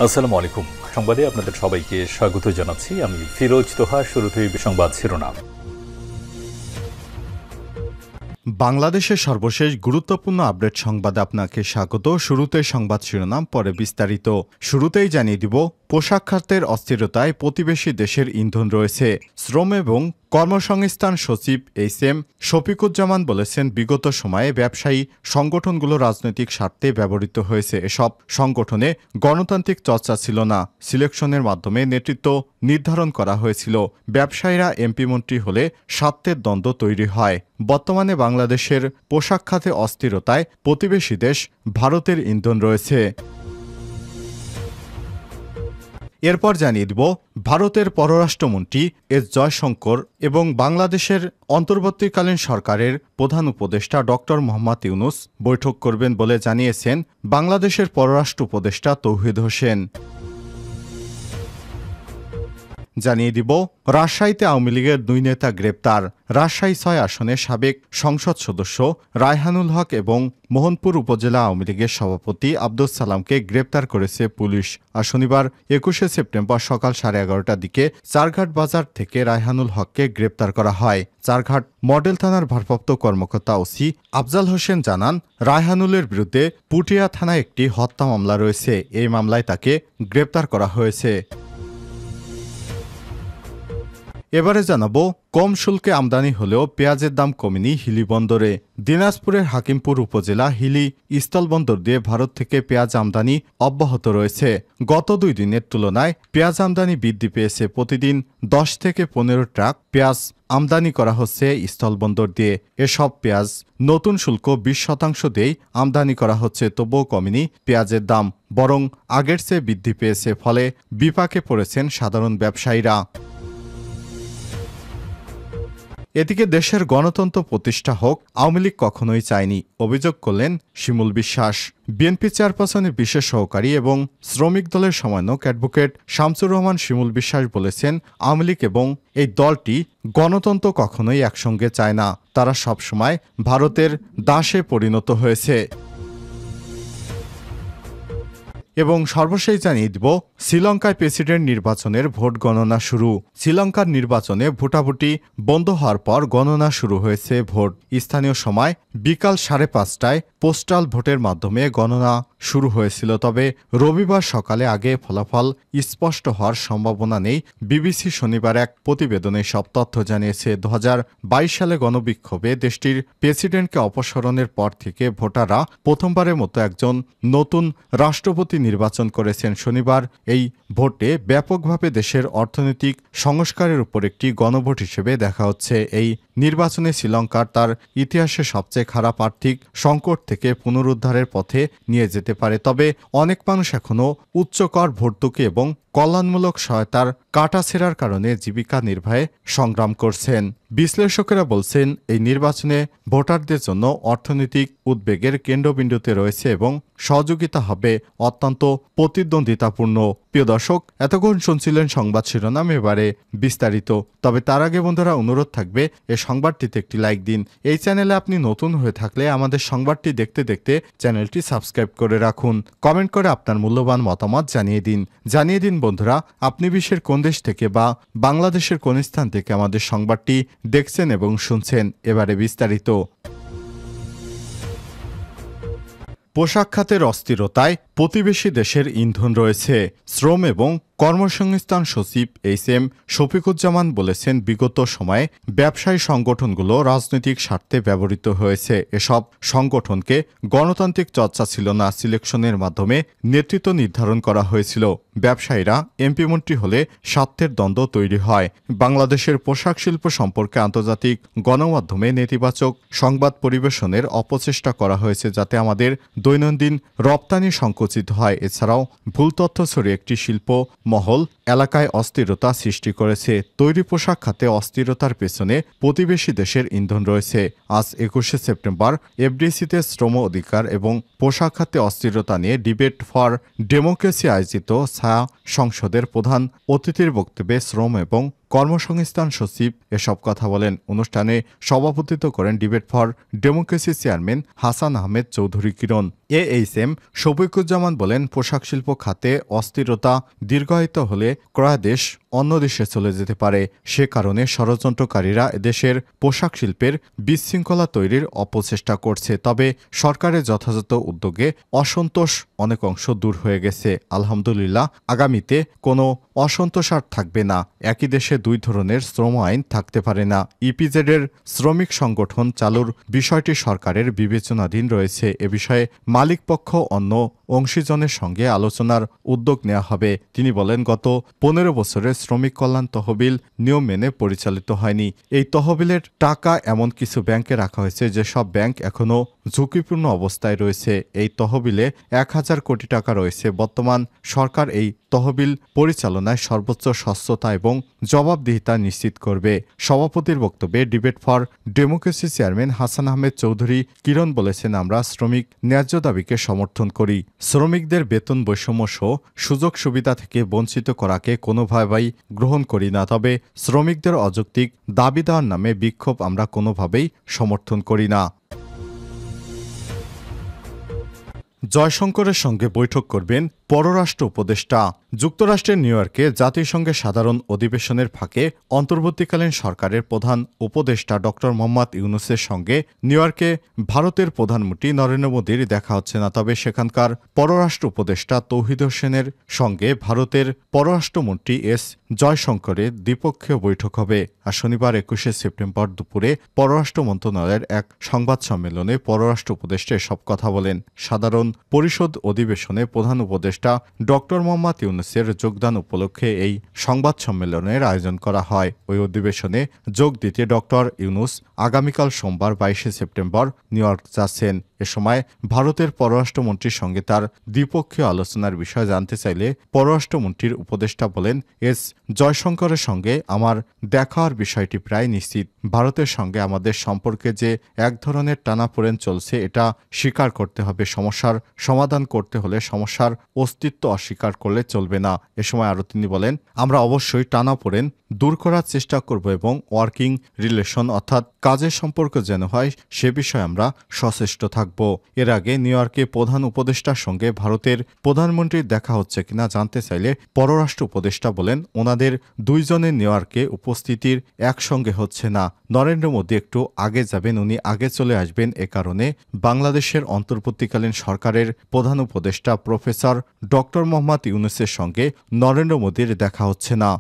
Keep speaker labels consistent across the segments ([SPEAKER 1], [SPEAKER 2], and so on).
[SPEAKER 1] আসসালামু আলাইকুম। সংবাদে আপনাদের সবাইকে স্বাগত জানাচ্ছি। আমি ফিরোজ তোহা। শুরুতেই সংবাদ শিরোনাম।
[SPEAKER 2] বাংলাদেশের সর্বশেষ গুরুত্বপূর্ণ আপডেট সংবাদে আপনাকে স্বাগত। শুরুতে সংবাদ শিরোনাম, পরে বিস্তারিত। শুরুতেই জানিয়ে দিব, পোশাক খাতের অস্থিরতায় প্রতিবেশী দেশের ইন্ধন রয়েছে। শ্রম এবং কর্মসংস্থান সচিব এইচ.এম. শফিকুজ্জামান বলেছেন, বিগত সময়ে ব্যবসায়ী সংগঠনগুলো রাজনৈতিক স্বার্থে ব্যবহৃত হয়েছে। এসব সংগঠনে গণতান্ত্রিক চর্চা ছিল না, সিলেকশনের মাধ্যমে নেতৃত্ব নির্ধারণ করা হয়েছিল। ব্যবসায়ীরা এমপি মন্ত্রী হলে স্বার্থের দ্বন্দ্ব তৈরি হয়। বর্তমানে বাংলাদেশের পোশাক খাতে অস্থিরতায় প্রতিবেশী দেশ ভারতের ইন্ধন রয়েছে। এরপর জানিয়ে দিব, ভারতের পররাষ্ট্রমন্ত্রী এস জয়শঙ্কর এবং বাংলাদেশের অন্তর্বর্তীকালীন সরকারের প্রধান উপদেষ্টা ডক্টর মোহাম্মদ ইউনুস বৈঠক করবেন বলে জানিয়েছেন বাংলাদেশের পররাষ্ট্র উপদেষ্টা তৌহিদ হোসেন। জানিয়ে দিব, রাজশাহীতে আওয়ামী লীগের 2 নেতা গ্রেপ্তার। রাজশাহী 6 আসনের সাবেক সংসদ সদস্য রায়হানুল হক এবং মোহনপুর উপজেলা আওয়ামী লীগের সভাপতি আব্দুস সালামকে গ্রেপ্তার করেছে পুলিশ। আর শনিবার 21 সেপ্টেম্বর সকাল 11:30টার দিকে চারঘাট বাজার থেকে রায়হানুল হককে গ্রেপ্তার করা হয়। চারঘাট মডেল থানার ভারপ্রাপ্ত কর্মকর্তা ওসি আফজাল হোসেন জানান, রায়হানুলের বিরুদ্ধে পুটিয়া থানায় একটি হত্যা মামলা রয়েছে। এই মামলায় তাকে গ্রেপ্তার করা হয়েছে। এবারে জানাবো, কম শুল্কে আমদানি হলেও পেঁয়াজের দাম কমেনি হিলি বন্দরে। দিনাজপুরের হাকিমপুর উপজেলা হিলি স্থলবন্দর দিয়ে ভারত থেকে পেঁয়াজ আমদানি অব্যাহত রয়েছে। গত 2 দিনের তুলনায় পেঁয়াজ আমদানি বৃদ্ধি পেয়েছে। প্রতিদিন 10 থেকে 15 ট্রাক পেঁয়াজ আমদানি করা হচ্ছে স্থলবন্দর দিয়ে। এসব পেঁয়াজ নতুন শুল্ক 20% দিয়েই আমদানি করা হচ্ছে। তবুও কমেনি পেঁয়াজের দাম, বরং আগের চেয়ে বৃদ্ধি পেয়েছে। ফলে বিপাকে পড়েছেন সাধারণ ব্যবসায়ীরা। এদিকে দেশের গণতন্ত্র প্রতিষ্ঠা হোক আওয়ামী লীগ কখনোই চায়নি, অভিযোগ করলেন শিমুল বিশ্বাস। বিএনপি চেয়ারপারসনের বিশেষ সহকারী এবং শ্রমিক দলের সমন্বয়ক অ্যাডভোকেট শামসুর রহমান শিমুল বিশ্বাস বলেছেন, আওয়ামী লীগ এবং এই দলটি গণতন্ত্র কখনোই একসঙ্গে চায় না। তারা সবসময় ভারতের দাসে পরিণত হয়েছে। এবং সর্বশেষ জানিয়ে দিব, শ্রীলঙ্কায় প্রেসিডেন্ট নির্বাচনের ভোট গণনা শুরু। শ্রীলঙ্কার নির্বাচনে ভোটাভুটি বন্ধ হওয়ার পর গণনা শুরু হয়েছে। ভোট স্থানীয় সময় বিকাল 5:30টায় পোস্টাল ভোটের মাধ্যমে গণনা শুরু হয়েছিল। তবে রবিবার সকালে আগে ফলাফল স্পষ্ট হওয়ার সম্ভাবনা নেই। বিবিসি শনিবার এক প্রতিবেদনে সব তথ্য জানিয়েছে। 2022 সালে গণবিক্ষোভে দেশটির প্রেসিডেন্টকে অপসারণের পর থেকে ভোটাররা প্রথমবারের মতো একজন নতুন রাষ্ট্রপতি নির্বাচন করেছেন। শনিবার এই ভোটে ব্যাপকভাবে দেশের অর্থনৈতিক সংস্কারের উপর একটি গণভোট হিসেবে দেখা হচ্ছে। এই নির্বাচনে শ্রীলঙ্কার তার ইতিহাসে সবচেয়ে খারাপ আর্থিক সংকট থেকে পুনরুদ্ধারের পথে নিয়ে যেতে পারে। তবে অনেক মানুষ এখনও উচ্চকর ভর্তুকি এবং কল্যাণমূলক সহায়তার কাটাছেঁড়ার কারণে জীবিকা নির্বাহে সংগ্রাম করছেন। বিশ্লেষকেরা বলছেন, এই নির্বাচনে ভোটারদের জন্য অর্থনৈতিক উদ্বেগের কেন্দ্রবিন্দুতে রয়েছে এবং সহযোগিতা হবে অত্যন্ত প্রতিদ্বন্দ্বিতাপূর্ণ। প্রিয় দর্শক, এতক্ষণ শুনছিলেন সংবাদ শিরোনাম, এবারে বিস্তারিত। তবে তার আগে বন্ধুরা, অনুরোধ থাকবে এই সংবাদটিতে একটি লাইক দিন। এই চ্যানেলে আপনি নতুন হয়ে থাকলে আমাদের সংবাদটি দেখতে দেখতে চ্যানেলটি সাবস্ক্রাইব করে রাখুন। কমেন্ট করে আপনার মূল্যবান মতামত জানিয়ে দিন বন্ধুরা, আপনি বিশ্বের কোন দেশ থেকে বা বাংলাদেশের কোন স্থান থেকে আমাদের সংবাদটি দেখছেন এবং শুনছেন। এবারে বিস্তারিত। পোশাক খাতের অস্থিরতায় প্রতিবেশী দেশের ইন্ধন রয়েছে। শ্রম এবং কর্মসংস্থান সচিব এইচ.এম. শফিকুজ্জামান বলেছেন, বিগত সময়ে ব্যবসায়ী সংগঠনগুলো রাজনৈতিক স্বার্থে ব্যবহৃত হয়েছে। এসব সংগঠনকে গণতান্ত্রিক চর্চা ছিল না, সিলেকশনের মাধ্যমে নেতৃত্ব নির্ধারণ করা হয়েছিল। ব্যবসায়ীরা এমপি মন্ত্রী হলে স্বার্থের দ্বন্দ্ব তৈরি হয়। বাংলাদেশের পোশাক শিল্প সম্পর্কে আন্তর্জাতিক গণমাধ্যমে নেতিবাচক সংবাদ পরিবেশনের অপচেষ্টা করা হয়েছে, যাতে আমাদের দৈনন্দিন রপ্তানি সংকুচিত হয়। এছাড়াও ভুল তথ্য ছড়িয়ে একটি শিল্প মহল এলাকায় অস্থিরতা সৃষ্টি করেছে। তৈরি পোশাক খাতে অস্থিরতার পেছনে প্রতিবেশী দেশের ইন্ধন রয়েছে। আজ 21 সেপ্টেম্বর এফডিসিতে শ্রম অধিকার এবং পোশাক খাতে অস্থিরতা নিয়ে ডিবেট ফর ডেমোক্রেসি আয়োজিত ছায়া সংসদের প্রধান অতিথির বক্তব্যে শ্রম এবং কর্মসংস্থান সচিব এসব কথা বলেন। অনুষ্ঠানে সভাপতিত্ব করেন debate for democracy chairman Hasan Ahmed Chowdhury Kiran. AHM Shafiquzzaman বলেন, পোশাক শিল্প খাতে অস্থিরতা দীর্ঘায়িত হলে ক্রয়াদেশ অন্য দেশে চলে যেতে পারে। সে কারণে ষড়যন্ত্রকারীরা এদেশের পোশাক শিল্পের বিশৃঙ্খলা তৈরির অপচেষ্টা করছে। তবে সরকারের যথাযথ উদ্যোগে অসন্তোষ অনেক অংশ দূর হয়ে গেছে। আলহামদুলিল্লাহ, আগামীতে কোনো অসন্তোষ আর থাকবে না। একই দেশে দুই ধরনের শ্রম আইন থাকতে পারে না। ইপিজেডের শ্রমিক সংগঠন চালুর বিষয়টি সরকারের বিবেচনাধীন রয়েছে। এ বিষয়ে মালিকপক্ষ অন্য অংশীজনের সঙ্গে আলোচনার উদ্যোগ নেওয়া হবে। তিনি বলেন, গত 15 বছরের শ্রমিক কল্যাণ তহবিল নিয়ম মেনে পরিচালিত হয়নি। এই তহবিলের টাকা এমন কিছু ব্যাংকে রাখা হয়েছে যেসব ব্যাংক এখনও ঝুঁকিপূর্ণ অবস্থায় রয়েছে। এই তহবিলে 1000 কোটি টাকা রয়েছে। বর্তমান সরকার এই তহবিল পরিচালনায় সর্বোচ্চ স্বচ্ছতা এবং জবাবদিহিতা নিশ্চিত করবে। সভাপতির বক্তব্যে debate for democracy chairman Hasan Ahmed Chowdhury Kiran বলেছেন, আমরা শ্রমিক ন্যায্য দাবিকে সমর্থন করি। শ্রমিকদের বেতন বৈষম্য সহ সুযোগ সুবিধা থেকে বঞ্চিত করাকে কোনোভাবেই গ্রহণ করি না। তবে শ্রমিকদের অযৌক্তিক দাবি দেওয়ার নামে বিক্ষোভ আমরা কোনোভাবেই সমর্থন করি না। জয়শঙ্করের সঙ্গে বৈঠক করবেন পররাষ্ট্র উপদেষ্টা। যুক্তরাষ্ট্রের নিউ ইয়র্কে জাতিসংঘের সাধারণ অধিবেশনের ফাঁকে অন্তর্বর্তীকালীন সরকারের প্রধান উপদেষ্টা ড মোহাম্মদ ইউনূসের সঙ্গে নিউ ইয়র্কে ভারতের প্রধানমন্ত্রী নরেন্দ্র মোদীর দেখা হচ্ছে না। তবে সেখানকার পররাষ্ট্র উপদেষ্টা তৌহিদ হোসেনের সঙ্গে ভারতের পররাষ্ট্রমন্ত্রী এস জয়শঙ্করের দ্বিপক্ষীয় বৈঠক হবে। আর শনিবার 21শে সেপ্টেম্বর দুপুরে পররাষ্ট্র মন্ত্রণালয়ের এক সংবাদ সম্মেলনে পররাষ্ট্র উপদেষ্টা এসব কথা বলেন। সাধারণ পরিষদ অধিবেশনে প্রধান উপদেষ্টা ড মোহাম্মদ ইউনূসের যোগদান উপলক্ষে এই সংবাদ সম্মেলনের আয়োজন করা হয়। ওই অধিবেশনে যোগ দিতে ড ইউনূস আগামীকাল সোমবার 22শে সেপ্টেম্বর নিউ ইয়র্ক যাচ্ছেন। এ সময় ভারতের পররাষ্ট্রমন্ত্রীর সঙ্গে তার দ্বিপক্ষীয় আলোচনার বিষয় জানতে চাইলে পররাষ্ট্রমন্ত্রীর উপদেষ্টা বলেন, এস জয়শঙ্করের সঙ্গে আমার দেখা হওয়ার বিষয়টি প্রায় নিশ্চিত। ভারতের সঙ্গে আমাদের সম্পর্কে যে এক ধরনের টানাপোড়েন চলছে এটা স্বীকার করতে হবে। সমস্যার সমাধান করতে হলে সমস্যার অস্তিত্ব অস্বীকার করলে চলবে না। এ সময় আরও তিনি বলেন, আমরা অবশ্যই টানাপোড়েন দূর করার চেষ্টা করব এবং ওয়ার্কিং রিলেশন অর্থাৎ কাজের সম্পর্ক যেন হয় সে বিষয়ে আমরা সচেষ্ট থাকব। এর আগে নিউ ইয়র্কে প্রধান উপদেষ্টার সঙ্গে ভারতের প্রধানমন্ত্রীর দেখা হচ্ছে কিনা জানতে চাইলে পররাষ্ট্র উপদেষ্টা বলেন, ওনাদের দুইজনের নিউ ইয়র্কে উপস্থিতির একসঙ্গে হচ্ছে না। নরেন্দ্র মোদী একটু আগে যাবেন, উনি আগে চলে আসবেন। এ কারণে বাংলাদেশের অন্তর্বর্তীকালীন সরকারের প্রধান উপদেষ্টা প্রফেসর ড মোহাম্মদ ইউনূসের সঙ্গে নরেন্দ্র মোদীর দেখা হচ্ছে না।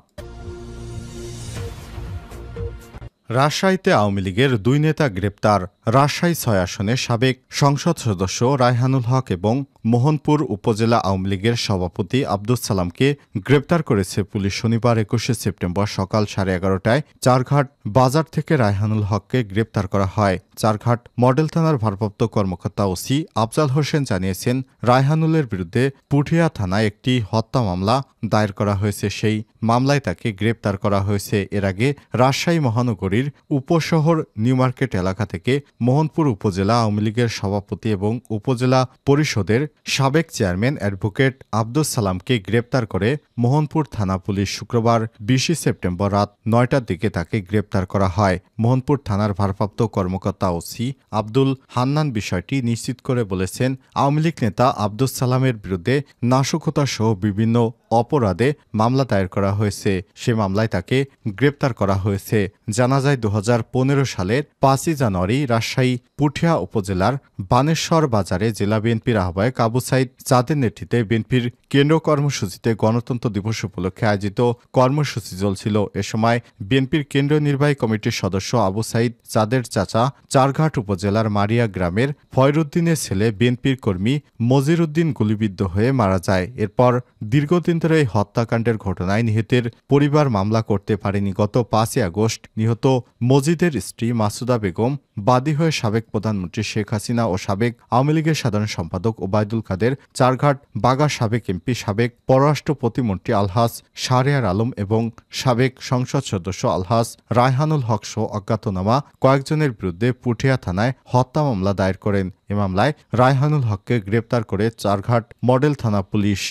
[SPEAKER 2] রাজশাহীতে আওয়ামী লীগের দুই নেতা গ্রেপ্তার। রাজশাহী ৬ আসনের সাবেক সংসদ সদস্য রায়হানুল হক এবং মোহনপুর উপজেলা আওয়ামী লীগের সভাপতি আব্দুস সালামকে গ্রেপ্তার করেছে পুলিশ। শনিবার ২১শে সেপ্টেম্বর সকাল 11:30টায় চারঘাট বাজার থেকে রায়হানুল হককে গ্রেপ্তার করা হয়। চারঘাট মডেল থানার ভারপ্রাপ্ত কর্মকর্তা ওসি আফজাল হোসেন জানিয়েছেন, রায়হানুলের বিরুদ্ধে পুঠিয়া থানায় একটি হত্যা মামলা দায়ের করা হয়েছে। সেই মামলায় তাকে গ্রেপ্তার করা হয়েছে। এর আগে রাজশাহী মহানগরীর উপশহর নিউ মার্কেট এলাকা থেকে মোহনপুর উপজেলা আওয়ামী লীগের সভাপতি এবং উপজেলা পরিষদের সাবেক চেয়ারম্যান অ্যাডভোকেট আব্দুস সালামকে গ্রেপ্তার করে মোহনপুর থানা পুলিশ। শুক্রবার 20 সেপ্টেম্বর রাত 9টার দিকে তাকে গ্রেপ্তার করা হয়। মোহনপুর থানার ভারপ্রাপ্ত কর্মকর্তা ওসি আব্দুল হান্নান বিষয়টি নিশ্চিত করে বলেছেন, আওয়ামী লীগ নেতা আব্দুস সালামের বিরুদ্ধে নাশকতা সহ বিভিন্ন অপরাধে মামলা দায়ের করা হয়েছে। সে মামলায় তাকে গ্রেপ্তার করা হয়েছে। জানা যায় 2015 সালের 5 জানুয়ারি রাজশাহী পুঠিয়া উপজেলার বানেশ্বর বাজারে জেলা বিএনপির আহ্বায়ক আবু সাইদ চাঁদের নেতৃত্বে বিএনপির কেন্দ্র কর্মসূচিতে গণতন্ত্র দিবস উপলক্ষে আয়োজিত কর্মসূচি চলছিল। এ সময় বিএনপির কেন্দ্রীয় নির্বাহী কমিটির সদস্য আবু সাইদ চাঁদের চাচা চারঘাট উপজেলার মারিয়া গ্রামের ফয়রুদ্দিনের ছেলে বিএনপির কর্মী মজির উদ্দিন গুলিবিদ্ধ হয়ে মারা যায়। এরপর দীর্ঘদিন ধরে এই হত্যাকাণ্ডের ঘটনায় নিহতের পরিবার মামলা করতে পারেনি। গত 5 আগস্ট নিহত মজিদের স্ত্রী মাসুদা বেগম বাদী হয়ে সাবেক প্রধানমন্ত্রী শেখ হাসিনা ও সাবেক আওয়ামী লীগের সাধারণ সম্পাদক ওবায়দুল কাদের, চারঘাট বাগা সাবেক এমপি, সাবেক পররাষ্ট্র প্রতিমন্ত্রী আলহাজ শাহরিয়ার আলম এবং সাবেক সংসদ সদস্য আলহাজ রায়হানুল হক সহ অজ্ঞাতনামা কয়েকজনের বিরুদ্ধে পুঠিয়া থানায় হত্যা মামলা দায়ের করেন। এ মামলায় রায়হানুল হককে গ্রেপ্তার করে চারঘাট মডেল থানা পুলিশ।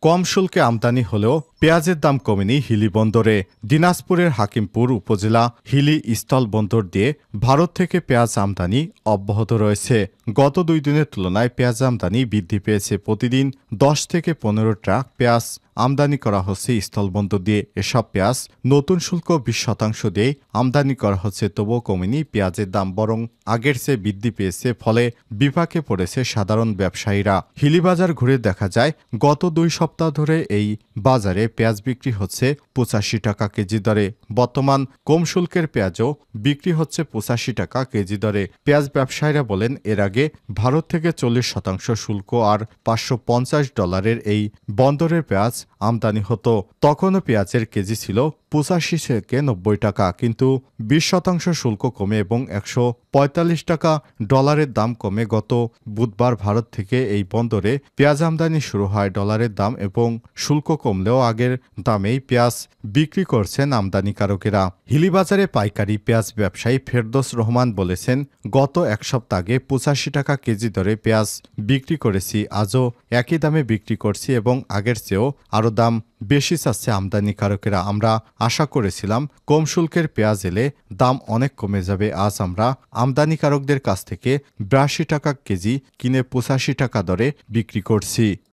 [SPEAKER 2] কম শুল্কে আমদানি হলেও পেঁয়াজের দাম কমেনি হিলি বন্দরে। দিনাজপুরের হাকিমপুর উপজেলা হিলি স্থল বন্দর দিয়ে ভারত থেকে পেঁয়াজ আমদানি অব্যাহত রয়েছে। গত 2 দিনের তুলনায় পেঁয়াজ আমদানি বৃদ্ধি পেয়েছে। প্রতিদিন 10 থেকে 15 ট্রাক পেঁয়াজ আমদানি করা হচ্ছে স্থলবন্দর দিয়ে। এসব পেঁয়াজ নতুন শুল্ক 20% দিয়ে আমদানি করা হচ্ছে, তবুও কমেনি পেঁয়াজের দাম, বরং আগের চেয়ে বৃদ্ধি পেয়েছে। ফলে বিপাকে পড়েছে সাধারণ ব্যবসায়ীরা। হিলি বাজার ঘুরে দেখা যায় গত 2 সপ্তাহ ধরে এই বাজারে পেঁয়াজ বিক্রি হচ্ছে 85 টাকা কেজি দরে। বর্তমান কম শুল্কের পেঁয়াজও বিক্রি হচ্ছে 85 টাকা কেজি দরে। পেঁয়াজ ব্যবসায়ীরা বলেন, এর আগে ভারত থেকে 40% শুল্ক আর $550 এই বন্দরের পেঁয়াজ আমদানি হতো। তখনও পেঁয়াজের কেজি ছিল 85 থেকে 90 টাকা, কিন্তু 20% শুল্ক কমে এবং $145 দাম কমে গত বুধবার ভারত থেকে এই বন্দরে পেঁয়াজ আমদানি শুরু হয়। ডলারের দাম এবং শুল্ক কমলেও আগের দামেই পেঁয়াজ বিক্রি করছেন আমদানিকারকেরা। হিলি বাজারে পাইকারি পেঁয়াজ ব্যবসায়ী ফেরদৌস রহমান বলেছেন, গত 1 সপ্তাহ আগে 85 টাকা কেজি দরে পেঁয়াজ বিক্রি করেছি, আজও একই দামে বিক্রি করছি এবং আগের চেয়েও আরও দাম বেশি চাচ্ছে আমদানিকারকেরা। আমরা আশা করেছিলাম কম শুল্কের পেঁয়াজ এলে দাম অনেক কমে যাবে। আজ আমরা আমদানিকারকদের কাছ থেকে 82 টাকা কেজি কিনে 85 টাকা দরে বিক্রি করছি।